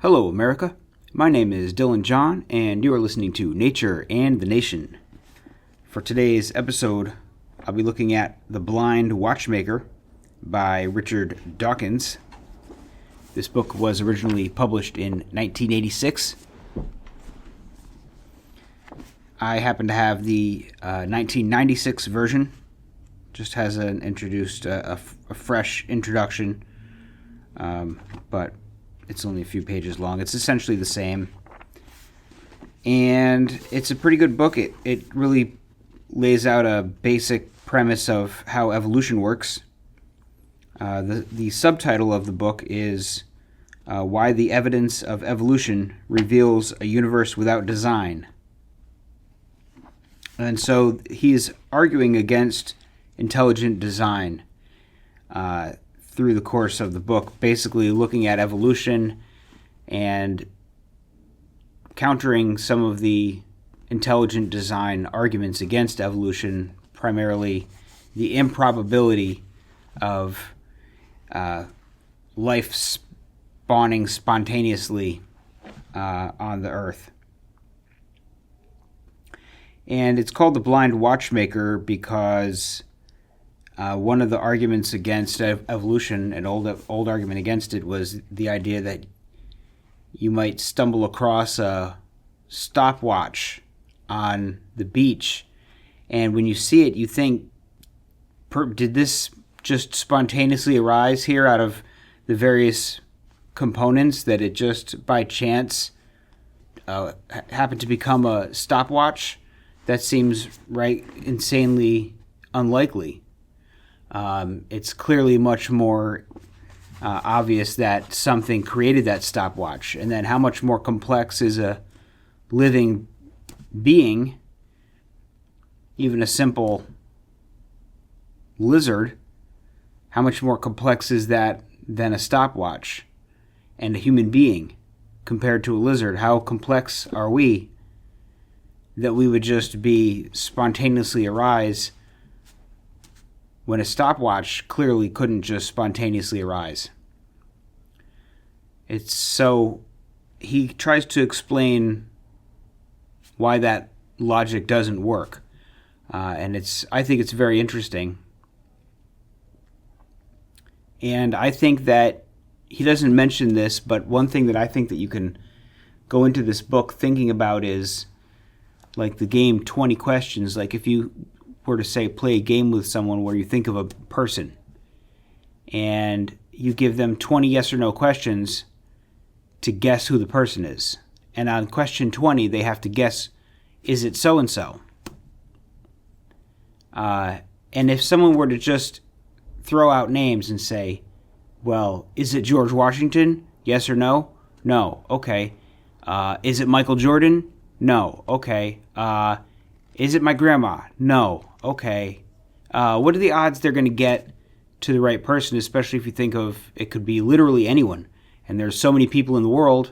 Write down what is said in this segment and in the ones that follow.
Hello, America. My name is Dylan John, and you are listening to Nature and the Nation. For today's episode, I'll be looking at The Blind Watchmaker by Richard Dawkins. This book was originally published in 1986. I happen to have the 1996 version. Just has introduced a fresh introduction, but it's only a few pages long. It's essentially the same. And it's a pretty good book. It really lays out a basic premise of how evolution works. The subtitle of the book is Why the Evidence of Evolution Reveals a Universe Without Design. And so he's arguing against intelligent design through the course of the book, basically looking at evolution and countering some of the intelligent design arguments against evolution, primarily the improbability of life spawning spontaneously on the Earth. And it's called The Blind Watchmaker because one of the arguments against evolution, an old argument against it, was the idea that you might stumble across a stopwatch on the beach, and when you see it, you think, did this just spontaneously arise here out of the various components, that it just by chance happened to become a stopwatch? That seems insanely unlikely. It's clearly much more obvious that something created that stopwatch. And then how much more complex is a living being, even a simple lizard? How much more complex is that than a stopwatch? And a human being compared to a lizard, how complex are we that we would just be spontaneously arise when a stopwatch clearly couldn't just spontaneously arise? So he tries to explain why that logic doesn't work, and I think it's very interesting. And I think that he doesn't mention this, but one thing that I think that you can go into this book thinking about is like the game 20 questions. Like if you were to say play a game with someone where you think of a person and you give them 20 yes or no questions to guess who the person is. And on question 20, they have to guess, is it so-and-so? And if someone were to just throw out names and say, well, is it George Washington? Yes or no? No. Okay. Is it Michael Jordan? No. Okay. Is it my grandma? No. Okay. What are the odds they're going to get to the right person, especially if you think of it could be literally anyone, and there's so many people in the world,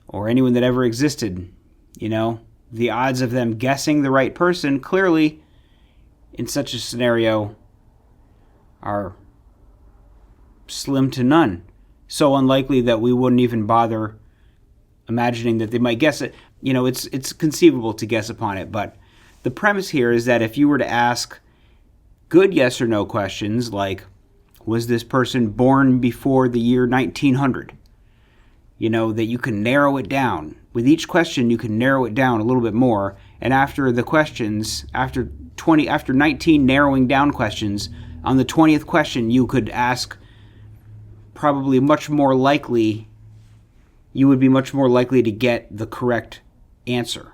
or anyone that ever existed, the odds of them guessing the right person clearly in such a scenario are slim to none. So unlikely that we wouldn't even bother imagining that they might guess it. It's conceivable to guess upon it, but the premise here is that if you were to ask good yes or no questions, like, was this person born before the year 1900? That you can narrow it down. With each question, you can narrow it down a little bit more, and after the questions, after 19 narrowing down questions, on the 20th question, you could ask probably you would be much more likely to get the correct answer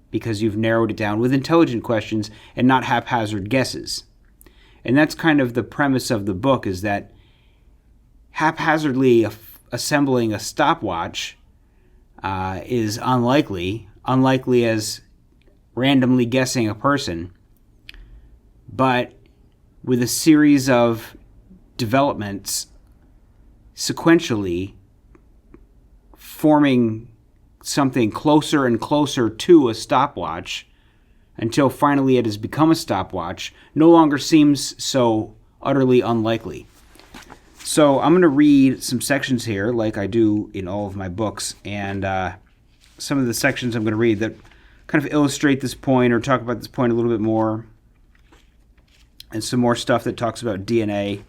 because you've narrowed it down with intelligent questions and not haphazard guesses. And that's kind of the premise of the book, is that haphazardly assembling a stopwatch is unlikely as randomly guessing a person. But with a series of developments sequentially forming something closer and closer to a stopwatch until finally it has become a stopwatch no longer seems so utterly unlikely. So I'm going to read some sections here, like I do in all of my books, and some of the sections I'm going to read that kind of illustrate this point or talk about this point a little bit more, and some more stuff that talks about DNA.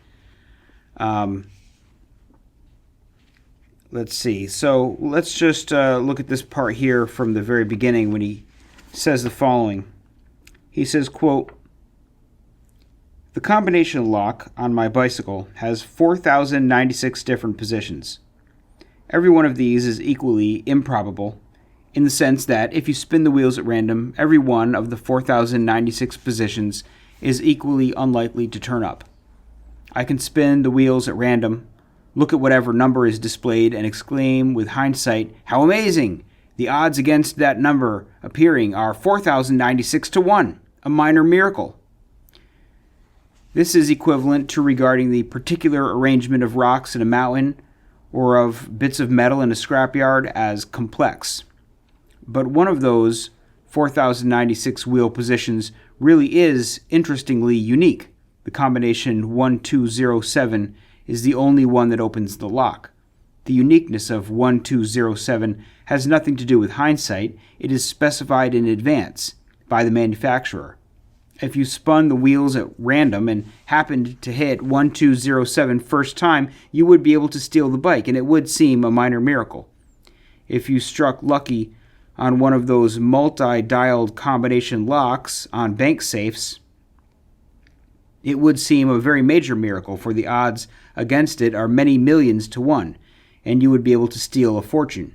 Let's see. So let's just look at this part here from the very beginning when he says the following. He says, quote, "The combination lock on my bicycle has 4,096 different positions. Every one of these is equally improbable in the sense that if you spin the wheels at random, every one of the 4,096 positions is equally unlikely to turn up. I can spin the wheels at random, look at whatever number is displayed, and exclaim with hindsight, 'How amazing! The odds against that number appearing are 4,096 to 1, a minor miracle.' This is equivalent to regarding the particular arrangement of rocks in a mountain or of bits of metal in a scrapyard as complex. But one of those 4,096 wheel positions really is interestingly unique. The combination 1207 is the only one that opens the lock. The uniqueness of 1207 has nothing to do with hindsight. It is specified in advance by the manufacturer. If you spun the wheels at random and happened to hit 1207 first time, you would be able to steal the bike, and it would seem a minor miracle. If you struck lucky on one of those multi-dialed combination locks on bank safes, it would seem a very major miracle, for the odds against it are many millions to 1, and you would be able to steal a fortune.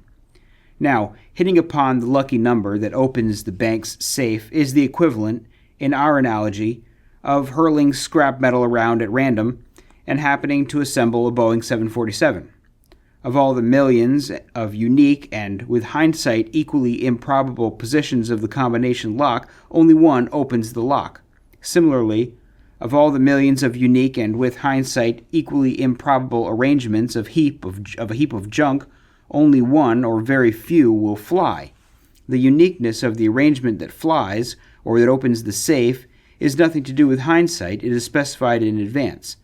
Now, hitting upon the lucky number that opens the bank's safe is the equivalent, in our analogy, of hurling scrap metal around at random and happening to assemble a Boeing 747. Of all the millions of unique and, with hindsight, equally improbable positions of the combination lock, only one opens the lock. Similarly, of all the millions of unique and, with hindsight, equally improbable arrangements of a heap of junk, only one or very few will fly. The uniqueness of the arrangement that flies, or that opens the safe, is nothing to do with hindsight. It is specified in advance.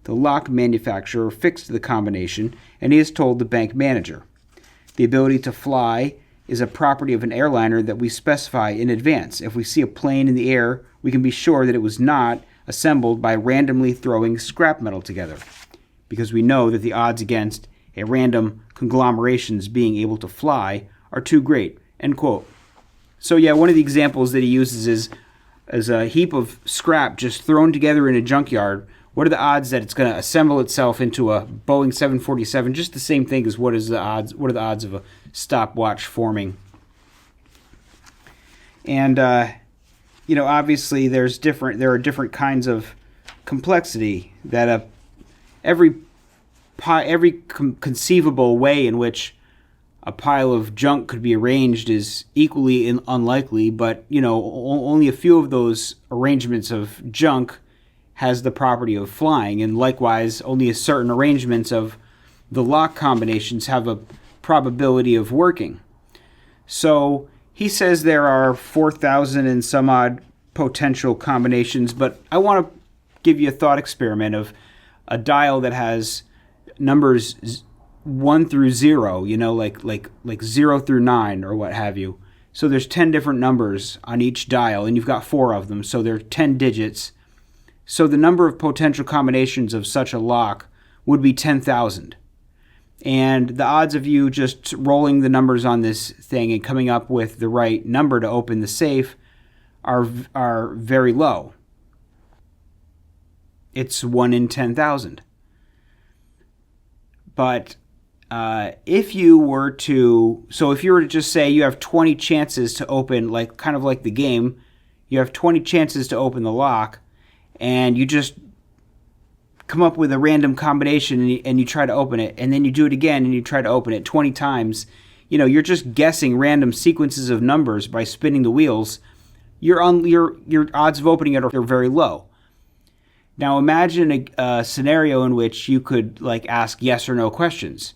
The lock manufacturer fixed the combination, and he has told the bank manager. The ability to fly is a property of an airliner that we specify in advance. If we see a plane in the air, we can be sure that it was not assembled by randomly throwing scrap metal together, because we know that the odds against a random conglomerations being able to fly are too great." End quote. So yeah, one of the examples that he uses is a heap of scrap just thrown together in a junkyard. What are the odds that it's going to assemble itself into a Boeing 747? Just the same thing as what are the odds of a stopwatch forming? And obviously there are different kinds of complexity that every conceivable way in which a pile of junk could be arranged is equally unlikely, but only a few of those arrangements of junk has the property of flying, and likewise only a certain arrangements of the lock combinations have a probability of working. So he says there are 4,000 and some odd potential combinations, but I want to give you a thought experiment of a dial that has numbers 1 through 0, like 0 through 9 or what have you. So there's 10 different numbers on each dial, and you've got 4 of them, so there are 10 digits. So the number of potential combinations of such a lock would be 10,000. And the odds of you just rolling the numbers on this thing and coming up with the right number to open the safe are very low. It's 1 in 10,000. But if you were to just say you have 20 chances to open, kind of like the game, you have 20 chances to open the lock, and you just come up with a random combination and you try to open it, and then you do it again and you try to open it 20 times, you're just guessing random sequences of numbers by spinning the wheels. Your odds of opening it are very low. Now imagine a scenario in which you could ask yes or no questions.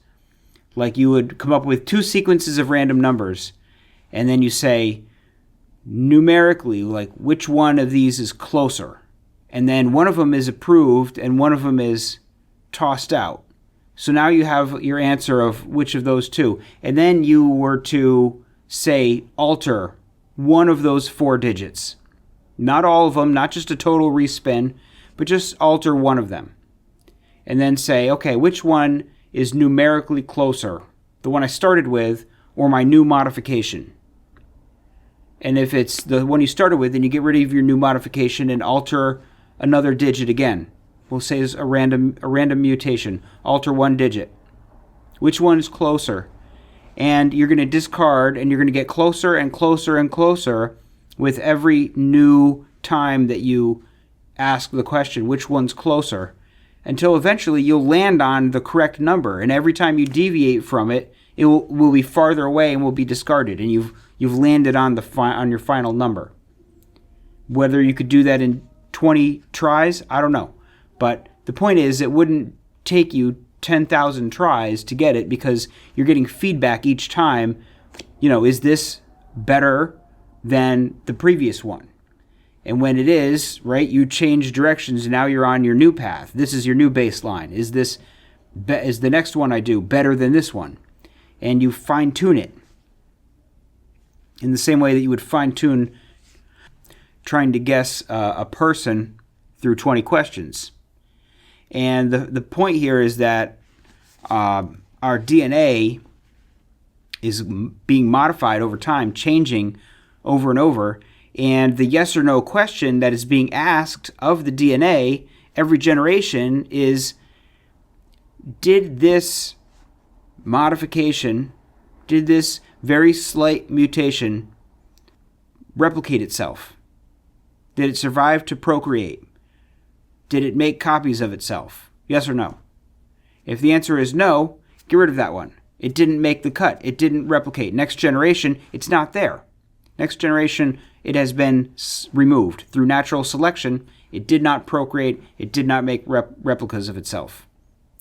Like you would come up with 2 sequences of random numbers, and then you say numerically, which one of these is closer. And then one of them is approved and one of them is tossed out. So now you have your answer of which of those two. And then you were to, say, alter one of those 4 digits. Not all of them, not just a total respin, but just alter one of them. And then say, okay, which one is numerically closer? The one I started with or my new modification? And if it's the one you started with, then you get rid of your new modification and alter another digit again. We'll say it's a random mutation. Alter 1 digit. Which one is closer? And you're going to discard, and you're going to get closer and closer and closer with every new time that you ask the question, which one's closer? Until eventually you'll land on the correct number. And every time you deviate from it, it will be farther away and will be discarded. And you've landed on on your final number. Whether you could do that in 20 tries, I don't know. But the point is, it wouldn't take you 10,000 tries to get it because you're getting feedback each time. Is this better than the previous one? And when it is, right, you change directions and now you're on your new path. This is your new baseline. Is the next one I do better than this one? And you fine-tune it in the same way that you would fine-tune trying to guess a person through 20 questions. And the point here is that our DNA is being modified over time, changing over and over. And the yes or no question that is being asked of the DNA every generation is, did this modification, did this very slight mutation replicate itself? Did it survive to procreate? Did it make copies of itself? Yes or no? If the answer is no, get rid of that one. It didn't make the cut. It didn't replicate. Next generation, it's not there. Next generation, it has been removed. Through natural selection, it did not procreate. It did not make replicas of itself.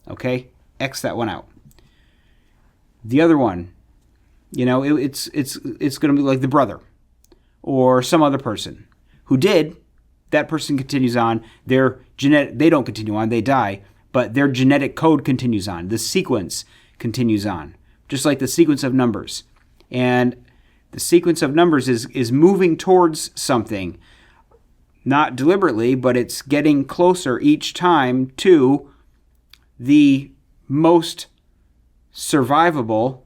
Okay? X that one out. The other one, it's going to be like the brother or some other person who did. That person continues on. They don't continue on. They die. But their genetic code continues on. The sequence continues on. Just like the sequence of numbers. And the sequence of numbers is moving towards something. Not deliberately, but it's getting closer each time to the most survivable,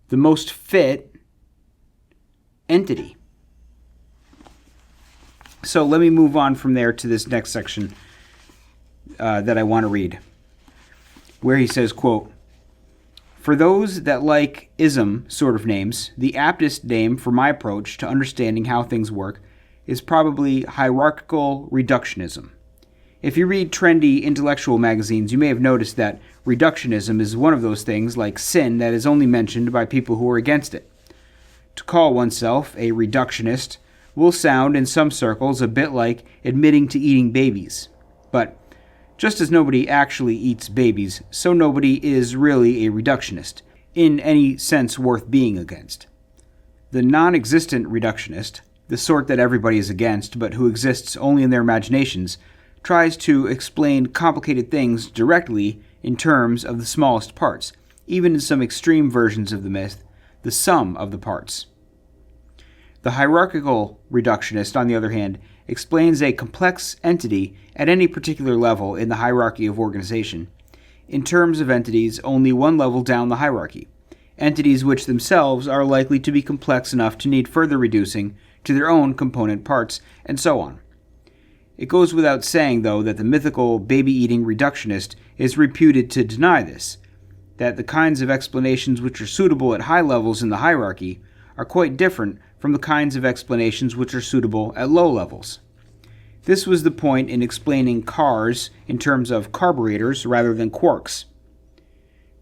the most fit entity. So let me move on from there to this next section that I want to read, where he says, quote, "For those that like ism sort of names, the aptest name for my approach to understanding how things work is probably hierarchical reductionism. If you read trendy intellectual magazines, you may have noticed that reductionism is one of those things like sin that is only mentioned by people who are against it. To call oneself a reductionist will sound in some circles a bit like admitting to eating babies. But just as nobody actually eats babies, so nobody is really a reductionist, in any sense worth being against. The non-existent reductionist, the sort that everybody is against but who exists only in their imaginations, tries to explain complicated things directly in terms of the smallest parts, even in some extreme versions of the myth, the sum of the parts. The hierarchical reductionist, on the other hand, explains a complex entity at any particular level in the hierarchy of organization, in terms of entities only one level down the hierarchy, entities which themselves are likely to be complex enough to need further reducing to their own component parts, and so on. It goes without saying, though, that the mythical baby-eating reductionist is reputed to deny this, that the kinds of explanations which are suitable at high levels in the hierarchy are quite different from the kinds of explanations which are suitable at low levels. This was the point in explaining cars in terms of carburetors rather than quarks.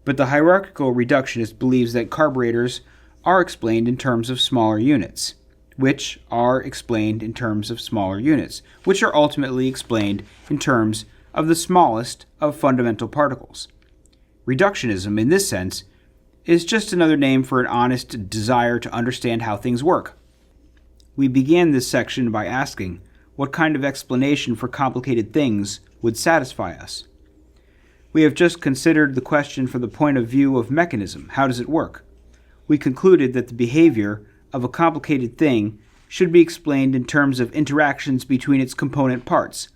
But the hierarchical reductionist believes that carburetors are explained in terms of smaller units, which are explained in terms of smaller units, which are ultimately explained in terms of the smallest of fundamental particles. Reductionism, in this sense, is just another name for an honest desire to understand how things work. We began this section by asking what kind of explanation for complicated things would satisfy us. We have just considered the question from the point of view of mechanism. How does it work? We concluded that the behavior of a complicated thing should be explained in terms of interactions between its component parts,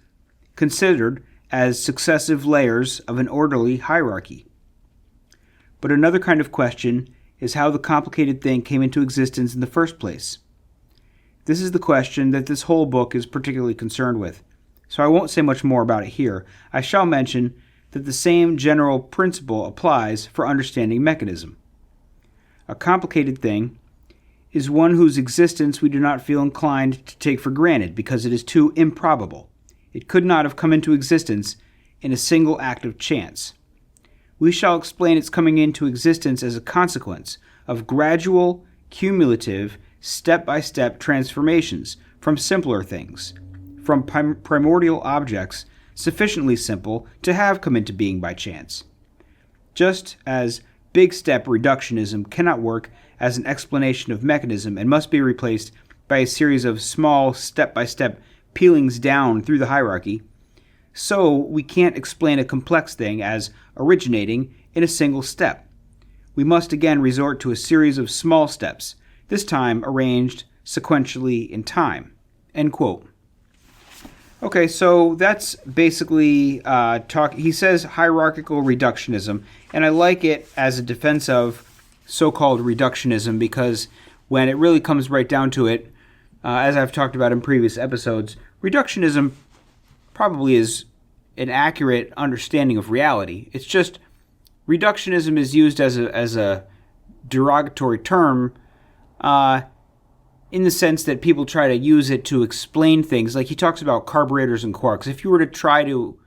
considered as successive layers of an orderly hierarchy. But another kind of question is how the complicated thing came into existence in the first place. This is the question that this whole book is particularly concerned with, so I won't say much more about it here. I shall mention that the same general principle applies for understanding mechanism. A complicated thing is one whose existence we do not feel inclined to take for granted because it is too improbable. It could not have come into existence in a single act of chance. We shall explain its coming into existence as a consequence of gradual, cumulative, step-by-step transformations from simpler things, from primordial objects sufficiently simple to have come into being by chance. Just as big-step reductionism cannot work as an explanation of mechanism and must be replaced by a series of small step-by-step peelings down through the hierarchy, so we can't explain a complex thing as originating in a single step. We must again resort to a series of small steps, this time arranged sequentially in time." End quote. Okay, so that's basically he says hierarchical reductionism, and I like it as a defense of so-called reductionism because when it really comes right down to it, as I've talked about in previous episodes, reductionism probably is an accurate understanding of reality. It's just reductionism is used as a derogatory term in the sense that people try to use it to explain things. Like he talks about carburetors and quarks. If you were to try to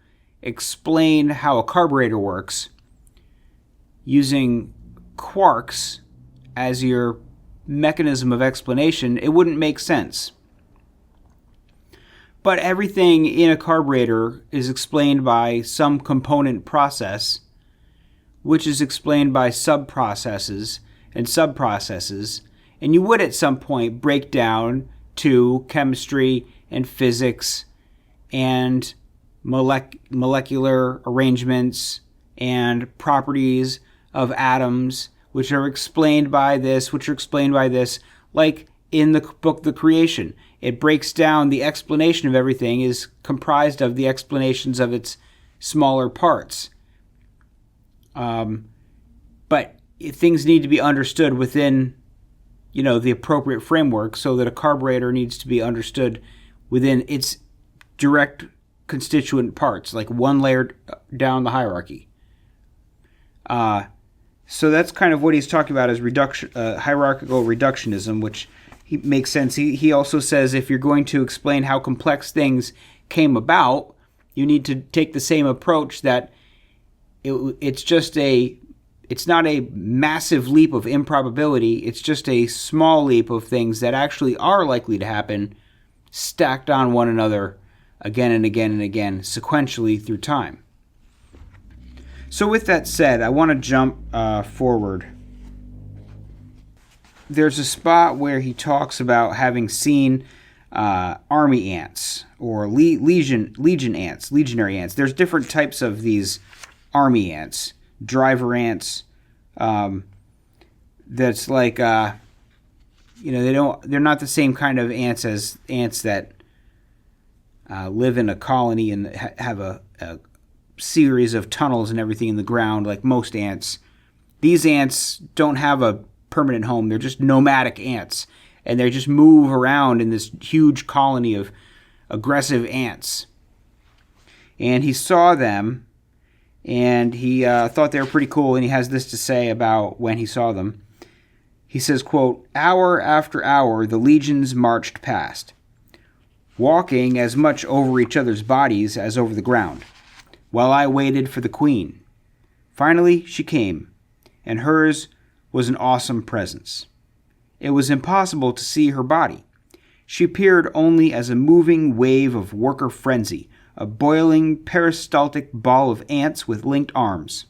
explain how a carburetor works using quarks as your mechanism of explanation, it wouldn't make sense. But everything in a carburetor is explained by some component process, which is explained by sub-processes and sub-processes, and you would at some point break down to chemistry and physics and molecular arrangements and properties of atoms, which are explained by this, like in the book The Creation. It breaks down the explanation of everything is comprised of the explanations of its smaller parts. But things need to be understood within, the appropriate framework, so that a carburetor needs to be understood within its direct constituent parts, like one layer down the hierarchy. So that's kind of what he's talking about as hierarchical reductionism, which makes sense. He also says if you're going to explain how complex things came about, you need to take the same approach that it's not a massive leap of improbability, it's just a small leap of things that actually are likely to happen, stacked on one another again and again and again, sequentially through time. So with that said, I want to jump forward. There's a spot where he talks about having seen army ants or legionary ants. There's different types of these army ants, driver ants. That's like they're not the same kind of ants as ants that live in a colony and have a series of tunnels and everything in the ground like most ants. These ants don't have a permanent home. They're just nomadic ants, and they just move around in this huge colony of aggressive ants. And he saw them, and he thought they were pretty cool, and he has this to say about when he saw them. He says, quote, "Hour after hour the legions marched past, walking as much over each other's bodies as over the ground, while I waited for the queen. Finally she came, and hers was an awesome presence. It was impossible to see her body. She appeared only as a moving wave of worker frenzy, a boiling peristaltic ball of ants with linked arms.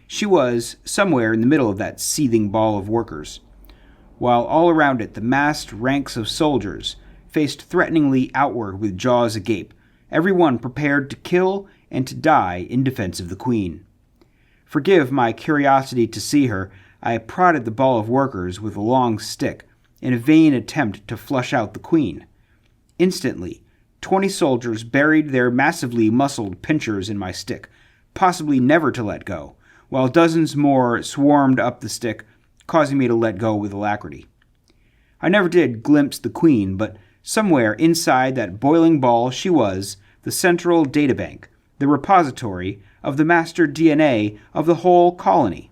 She was somewhere in the middle of that seething ball of workers, while all around it the massed ranks of soldiers faced threateningly outward with jaws agape, every one prepared to kill and to die in defense of the queen. Forgive my curiosity to see her. I prodded the ball of workers with a long stick in a vain attempt to flush out the queen. Instantly, 20 soldiers buried their massively muscled pincers in my stick, possibly never to let go, while dozens more swarmed up the stick, causing me to let go with alacrity. I never did glimpse the queen, but somewhere inside that boiling ball she was, the central databank, the repository of the master DNA of the whole colony.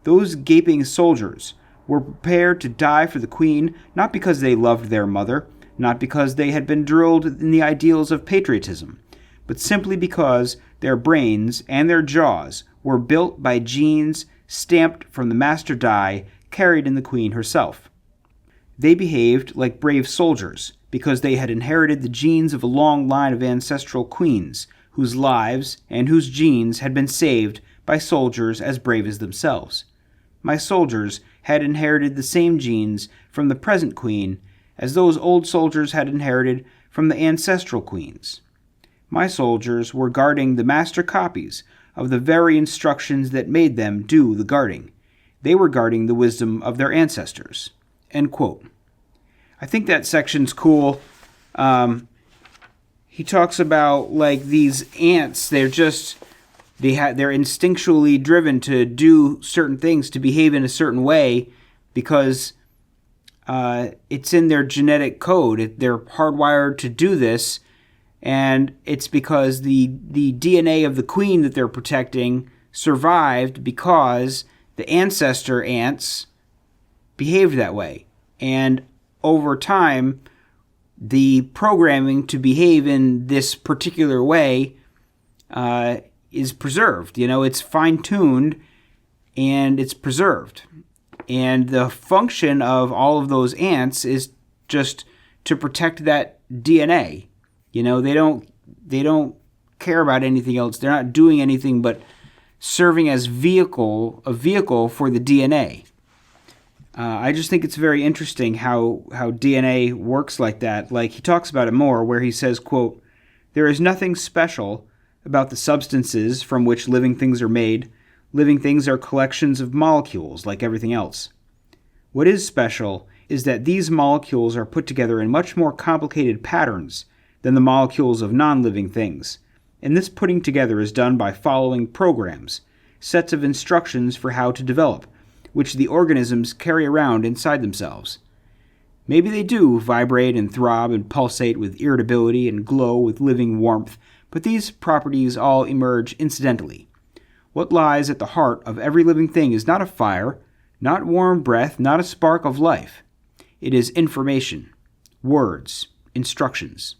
Those gaping soldiers were prepared to die for the queen, not because they loved their mother, not because they had been drilled in the ideals of patriotism, but simply because their brains and their jaws were built by genes stamped from the master die carried in the queen herself. They behaved like brave soldiers because they had inherited the genes of a long line of ancestral queens whose lives and whose genes had been saved by soldiers as brave as themselves. My soldiers had inherited the same genes from the present queen as those old soldiers had inherited from the ancestral queens. My soldiers were guarding the master copies of the very instructions that made them do the guarding. They were guarding the wisdom of their ancestors." End quote. I think that section's cool. He talks about like these ants. They're instinctually driven to do certain things, to behave in a certain way, because it's in their genetic code. They're hardwired to do this, and it's because the DNA of the queen that they're protecting survived because the ancestor ants behaved that way. And over time, the programming to behave in this particular way is preserved. It's fine-tuned and it's preserved. And the function of all of those ants is just to protect that DNA. They don't care about anything else. They're not doing anything but serving as a vehicle for the DNA. I just think it's very interesting how DNA works like that. Like, he talks about it more, where he says, quote, "There is nothing special about the substances from which living things are made. Living things are collections of molecules like everything else. What is special is that these molecules are put together in much more complicated patterns than the molecules of non-living things. And this putting together is done by following programs, sets of instructions for how to develop, which the organisms carry around inside themselves. Maybe they do vibrate and throb and pulsate with irritability and glow with living warmth, but these properties all emerge incidentally. What lies at the heart of every living thing is not a fire, not warm breath, not a spark of life. It is information, words, instructions.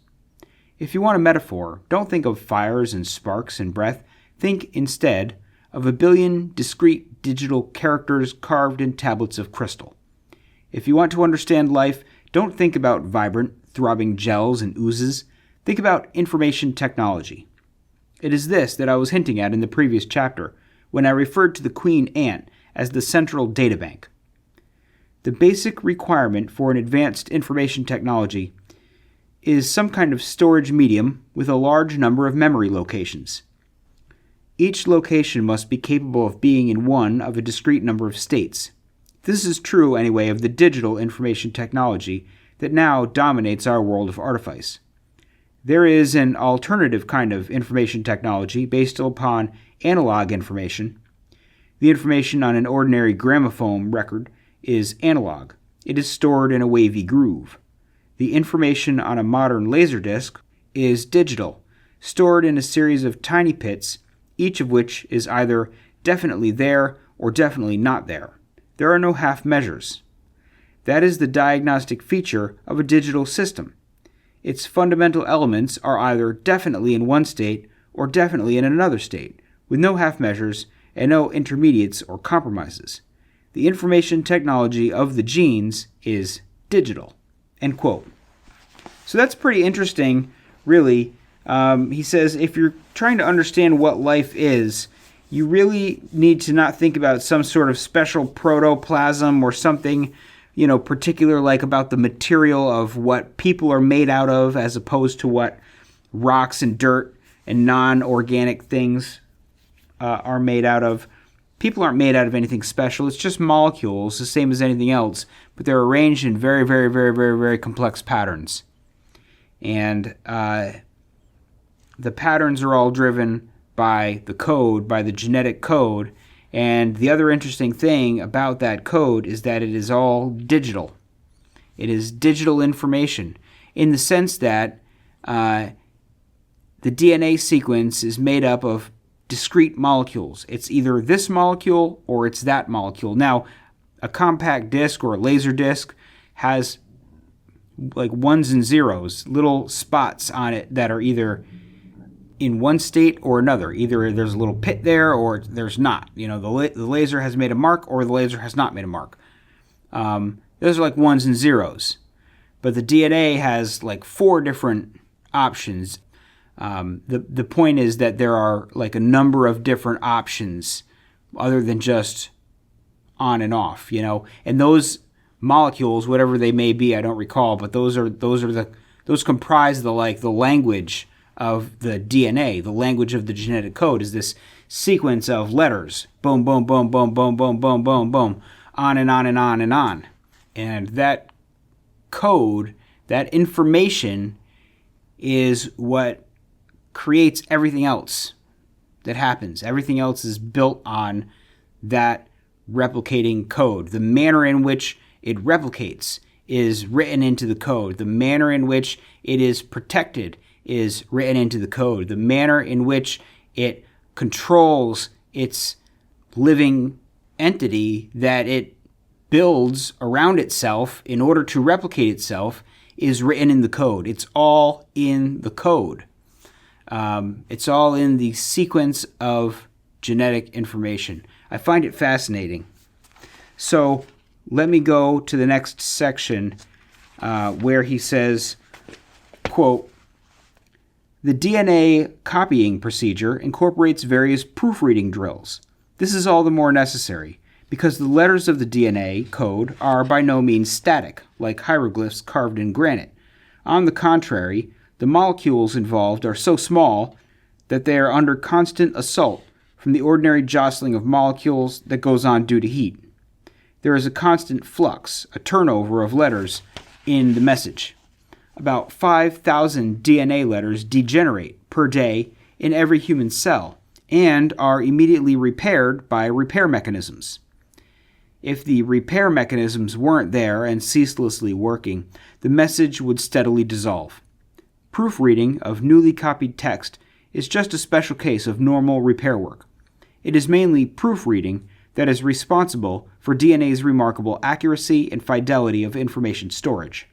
If you want a metaphor, don't think of fires and sparks and breath. Think instead of a billion discrete digital characters carved in tablets of crystal. If you want to understand life, don't think about vibrant, throbbing gels and oozes. Think about information technology. It is this that I was hinting at in the previous chapter, when I referred to the queen ant as the central databank. The basic requirement for an advanced information technology is some kind of storage medium with a large number of memory locations. Each location must be capable of being in one of a discrete number of states. This is true, anyway, of the digital information technology that now dominates our world of artifice. There is an alternative kind of information technology based upon analog information. The information on an ordinary gramophone record is analog. It is stored in a wavy groove. The information on a modern laserdisc is digital, stored in a series of tiny pits, each of which is either definitely there or definitely not there. There are no half measures. That is the diagnostic feature of a digital system. Its fundamental elements are either definitely in one state or definitely in another state, with no half measures and no intermediates or compromises. The information technology of the genes is digital." End quote. So that's pretty interesting, really. He says if you're trying to understand what life is, you really need to not think about some sort of special protoplasm or something, particular, like about the material of what people are made out of, as opposed to what rocks and dirt and non-organic things are made out of. people aren't made out of anything special. It's just molecules, the same as anything else, but they're arranged in very, very, very, very, very complex patterns. And the patterns are all driven by the code, by the genetic code. And the other interesting thing about that code is that it is all digital. It is digital information in the sense that the DNA sequence is made up of discrete molecules. It's either this molecule or it's that molecule. Now, a compact disc or a laser disc has like ones and zeros, little spots on it that are either in one state or another. Either there's a little pit there or there's not. You know, the laser has made a mark or the laser has not made a mark. Those are like ones and zeros. But the DNA has like 4 different options. The point is that there are like a number of different options other than just on and off, you know. And those molecules, whatever they may be, I don't recall, but those comprise the language of the DNA. The language of the genetic code is this sequence of letters. Boom, boom, boom, boom, boom, boom, boom, boom, boom, on and on and on and on. And that code, that information is what creates everything else that happens. Everything else is built on that replicating code. The manner in which it replicates is written into the code. The manner in which it is protected is written into the code. The manner in which it controls its living entity that it builds around itself in order to replicate itself is written in the code. It's all in the code. It's all in the sequence of genetic information. I find it fascinating. So let me go to the next section where he says, quote, "The DNA copying procedure incorporates various proofreading drills. This is all the more necessary because the letters of the DNA code are by no means static, like hieroglyphs carved in granite. On the contrary, the molecules involved are so small that they are under constant assault from the ordinary jostling of molecules that goes on due to heat. There is a constant flux, a turnover of letters in the message. About 5,000 DNA letters degenerate per day in every human cell and are immediately repaired by repair mechanisms. If the repair mechanisms weren't there and ceaselessly working, the message would steadily dissolve. Proofreading of newly copied text is just a special case of normal repair work. It is mainly proofreading that is responsible for DNA's remarkable accuracy and fidelity of information storage.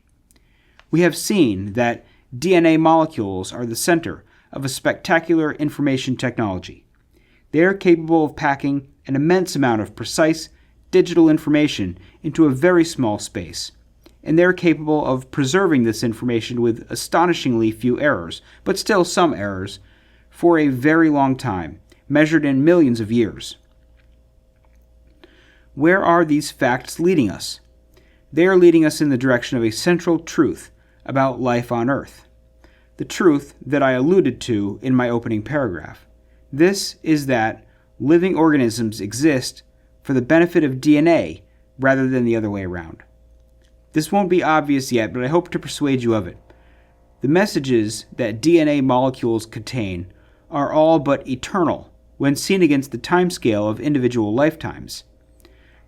We have seen that DNA molecules are the center of a spectacular information technology. They are capable of packing an immense amount of precise digital information into a very small space, and they are capable of preserving this information with astonishingly few errors, but still some errors, for a very long time, measured in millions of years. Where are these facts leading us? They are leading us in the direction of a central truth about life on Earth. The truth that I alluded to in my opening paragraph. This is that living organisms exist for the benefit of DNA rather than the other way around. This won't be obvious yet, but I hope to persuade you of it. The messages that DNA molecules contain are all but eternal when seen against the timescale of individual lifetimes.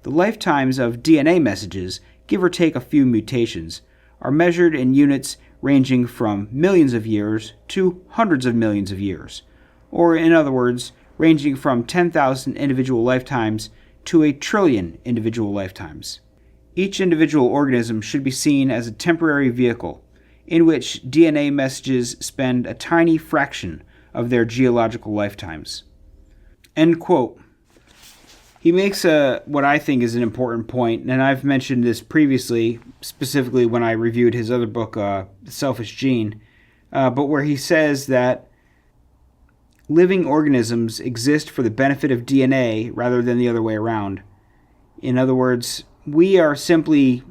The lifetimes of DNA messages, give or take a few mutations, are measured in units ranging from millions of years to hundreds of millions of years, or in other words, ranging from 10,000 individual lifetimes to a trillion individual lifetimes. Each individual organism should be seen as a temporary vehicle in which DNA messages spend a tiny fraction of their geological lifetimes." End quote. He makes what I think is an important point, and I've mentioned this previously, specifically when I reviewed his other book, The Selfish Gene, but where he says that living organisms exist for the benefit of DNA rather than the other way around. In other words, we are simply,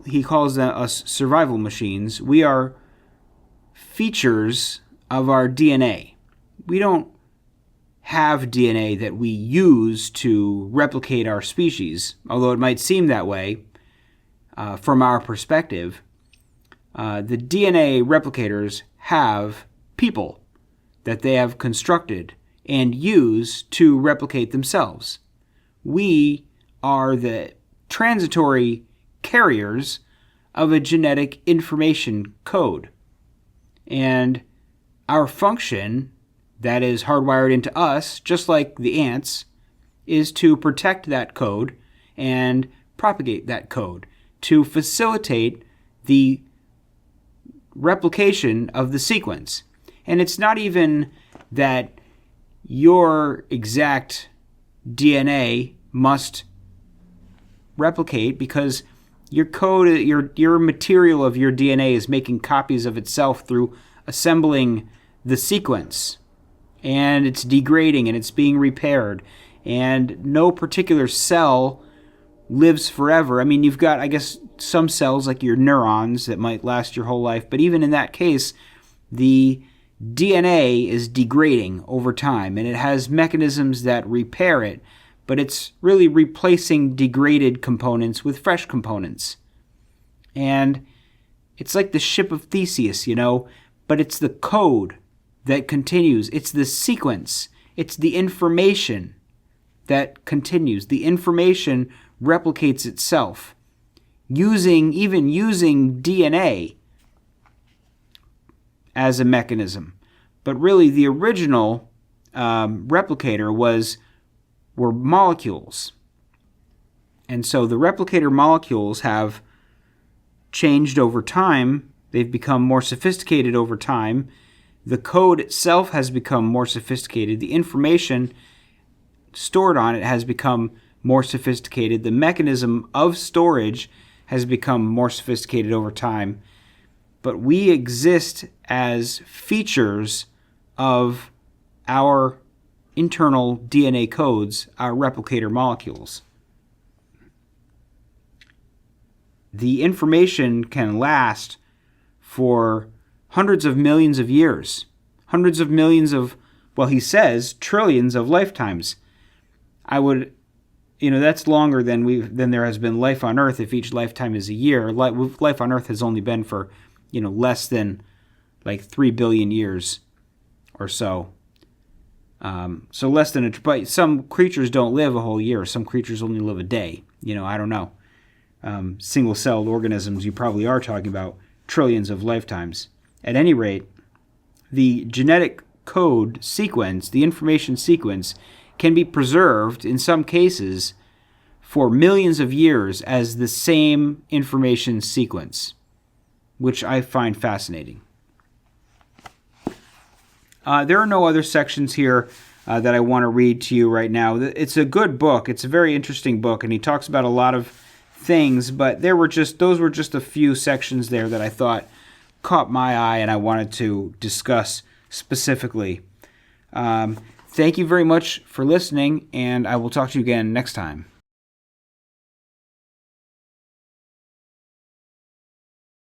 he calls us survival machines. We are features of our DNA. We don't have DNA that we use to replicate our species, although it might seem that way from our perspective. The DNA replicators have people that they have constructed and use to replicate themselves. We are the transitory carriers of a genetic information code. And our function that is hardwired into us, just like the ants, is to protect that code and propagate that code, to facilitate the replication of the sequence. And it's not even that your exact DNA must replicate, because your code, your material of your DNA is making copies of itself through assembling the sequence. And it's degrading and it's being repaired. And no particular cell lives forever. I mean, you've got, I guess, some cells like your neurons that might last your whole life. But even in that case, the DNA is degrading over time. And it has mechanisms that repair it. But it's really replacing degraded components with fresh components. And it's like the ship of Theseus, but it's the code that continues. It's the sequence. It's the information that continues. The information replicates itself using DNA as a mechanism. But really, the original replicator were molecules. And so the replicator molecules have changed over time. They've become more sophisticated over time. The code itself has become more sophisticated. The information stored on it has become more sophisticated. The mechanism of storage has become more sophisticated over time. But we exist as features of our internal DNA codes, our replicator molecules. The information can last for hundreds of millions of years, hundreds of millions of, well, he says, trillions of lifetimes. That's longer than there has been life on Earth if each lifetime is a year. Life on Earth has only been for, less than 3 billion years or so. So less than but some creatures don't live a whole year. Some creatures only live a day. I don't know. Single-celled organisms, you probably are talking about trillions of lifetimes. At any rate, the genetic code sequence, the information sequence, can be preserved in some cases for millions of years as the same information sequence, which I find fascinating. There are no other sections here that I want to read to you right now. It's a good book. It's a very interesting book, and he talks about a lot of things, but those were just a few sections there that I thought caught my eye and I wanted to discuss specifically. Thank you very much for listening, and I will talk to you again next time.